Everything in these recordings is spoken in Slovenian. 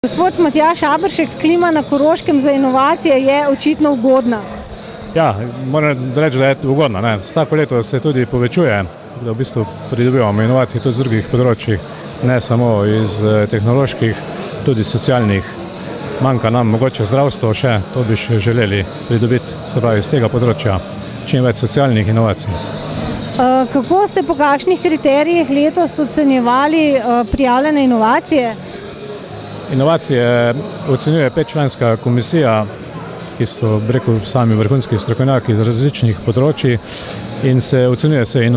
Gospod Matjaž Aberšek, klima na Koroškem za inovacije je očitno ugodna. Ja, moram reči, da je ugodna. Vsako leto se tudi povečuje, da v bistvu pridobivamo inovacije tudi z drugih področjih, ne samo iz tehnoloških, tudi socialnih. Manjka nam mogoče zdravstvo še, to bi še želeli pridobiti, se pravi, iz tega področja čim več socialnih inovacij. Kako ste po kakšnih kriterijih letos ocenjevali prijavljene inovacije? Inovacije ocenjuje 5-članska komisija, ki so, sami vrhunski strokovnjaki iz različnih področij in se ocenjuje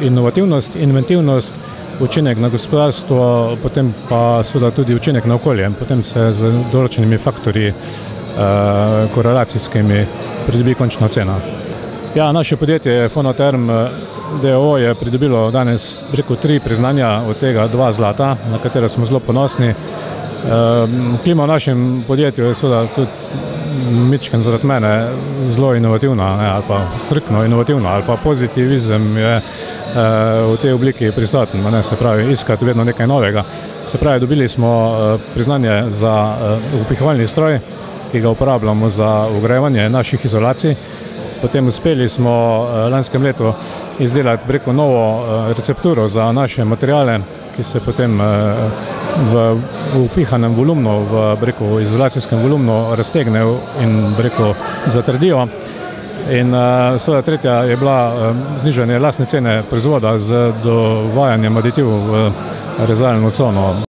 inovativnost, inventivnost, učinek na gospodarstvo, potem pa seveda tudi učinek na okolje. Potem se z določenimi faktorji korelacijskimi pridobi končna ocena. Ja, naše podjetje Fonoterm d.o.o. je pridobilo danes 3 priznanja, od tega 2 zlata, na katera smo zelo ponosni. Klima v našem podjetju je seveda tudi mičken zaradi mene zelo inovativna, ali pa striktno inovativna, ali pa pozitivizem je v tej obliki prisoten, se pravi iskati vedno nekaj novega. Se pravi, dobili smo priznanje za upihovalni stroj, ki ga uporabljamo za ogrevanje naših izolacij. Potem uspeli smo lanskem letu izdelati novo recepturo za naše materiale, ki se potem v upihanem volumnu, v izolacijskem volumnu raztegnejo in zatrdijo. In seveda tretja je bila znižanje lastne cene proizvoda z dovajanjem aditivov v rezalno cono.